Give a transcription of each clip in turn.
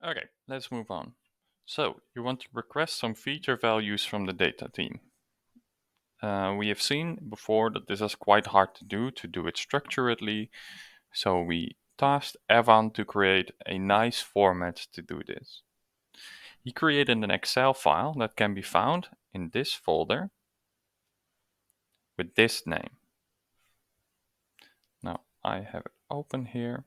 Okay, let's move on. So, you want to request some feature values from the data team. We have seen before that this is quite hard to do it structuredly, so we tasked Evan to create a nice format to do this. He created an Excel file that can be found in this folder with this name. Now I have it open here.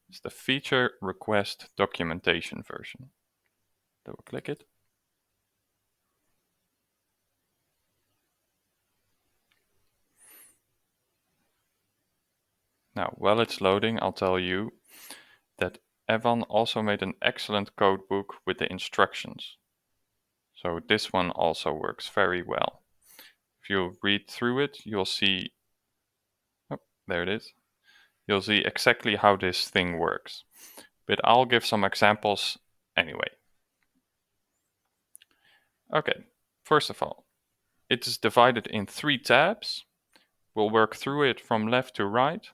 It's the feature request documentation version. Double click it. Now, while it's loading, I'll tell you that Evan also made an excellent codebook with the instructions. So this one also works very well. If you read through it, you'll see, oh, there it is. You'll see exactly how this thing works. But I'll give some examples anyway. Okay, first of all, it is divided in 3 tabs. We'll work through it from left to right.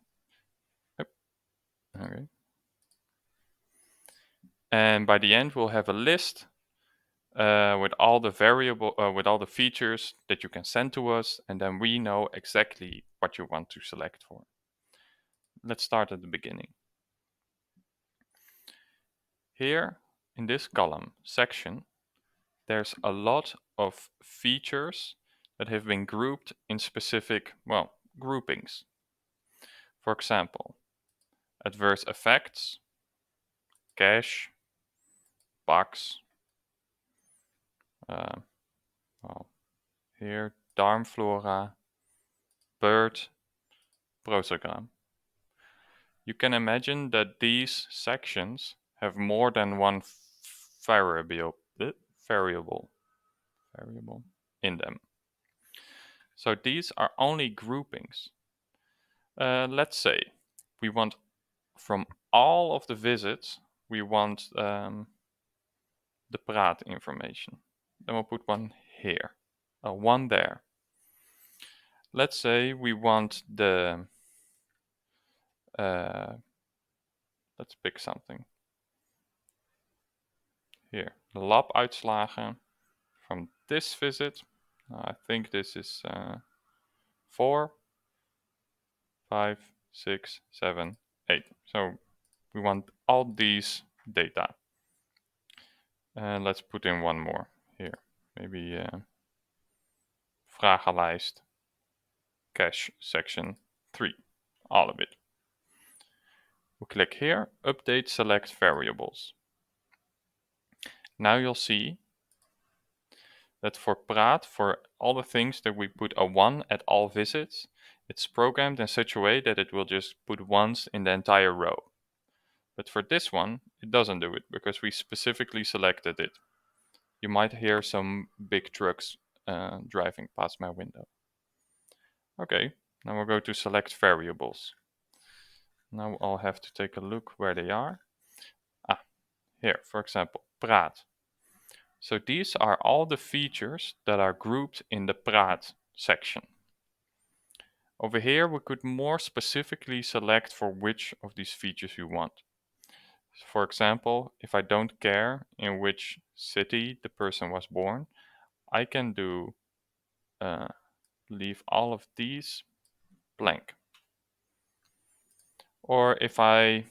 Okay. And by the end, we'll have a list with all the features that you can send to us, and then we know exactly what you want to select for. Let's start at the beginning. Here in this column section, there's a lot of features that have been grouped in specific, groupings. For example, adverse effects, cache, bugs, here darmflora, bird, prosogram. You can imagine that these sections have more than one variable in them. So these are only groupings. Let's say we want from all of the visits, we want the praat information. Then we'll put one here, one there. Let's say we want the, let's pick something. Here, the lab-uitslagen from this visit. I think this is 4, 5, 6, 7, 8. So we want all these data. And let's put in one more here. Maybe vragenlijst cache section 3. All of it. We click here, update select variables. Now you'll see that for praat, for all the things that we put a 1 at all visits, it's programmed in such a way that it will just put ones in the entire row. But for this one, it doesn't do it because we specifically selected it. You might hear some big trucks driving past my window. Okay, now we'll go to select variables. Now I'll have to take a look where they are. Here, for example, praat. So these are all the features that are grouped in the praat section. Over here, we could more specifically select for which of these features you want. For example, if I don't care in which city the person was born, I can do leave all of these blank. Or if I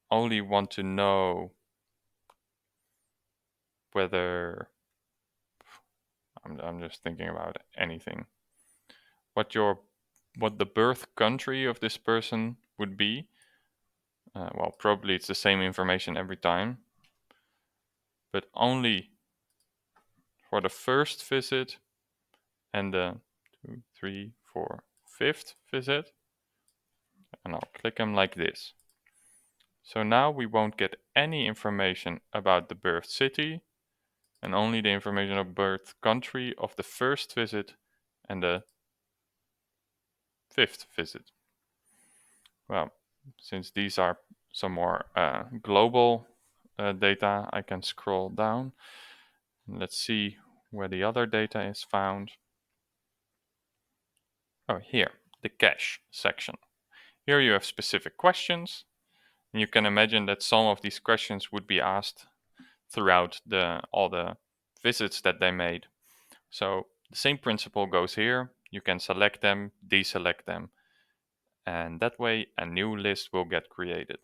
only want to know whether, I'm just thinking about anything, what the birth country of this person would be. Well, probably it's the same information every time, but only for the first visit and the 2, 3, 4, 5th visit, and I'll click them like this. So now we won't get any information about the birth city and only the information of birth country of the first visit and the 5th visit. Well, since these are some more global data, I can scroll down. Let's see where the other data is found. Oh, here, the cache section. Here you have specific questions. And you can imagine that some of these questions would be asked throughout all the visits that they made. So the same principle goes here. You can select them, deselect them, and that way a new list will get created.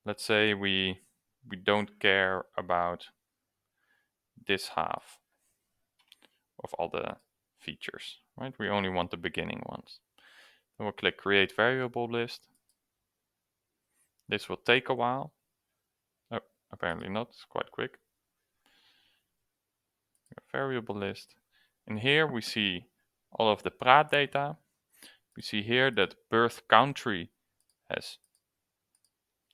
Let's say we don't care about this half of all the features, right? We only want the beginning ones. Then we'll click Create Variable List. This will take a while. Oh, apparently not, it's quite quick. Variable list. And here we see all of the Praat data. We see here that birth country has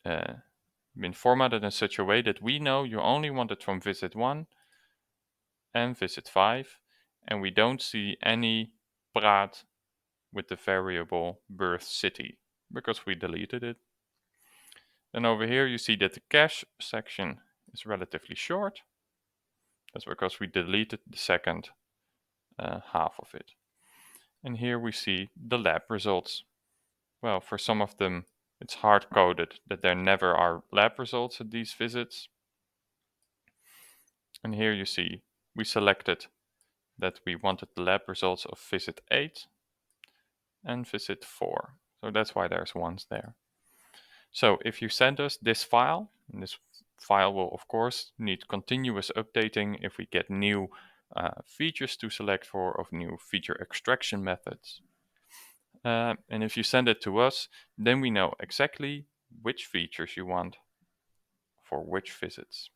been formatted in such a way that we know you only want it from visit 1 and visit 5, and we don't see any Praat with the variable birth city because we deleted it. Then over here you see that the cache section is relatively short. That's because we deleted the second half of it. And here we see the lab results. Well, for some of them it's hard-coded that there never are lab results at these visits. And here you see we selected that we wanted the lab results of visit 8 and visit 4. So that's why there's ones there. So if you send us this file, and this file will of course need continuous updating if we get new features to select for, of new feature extraction methods. And if you send it to us, then we know exactly which features you want for which visits.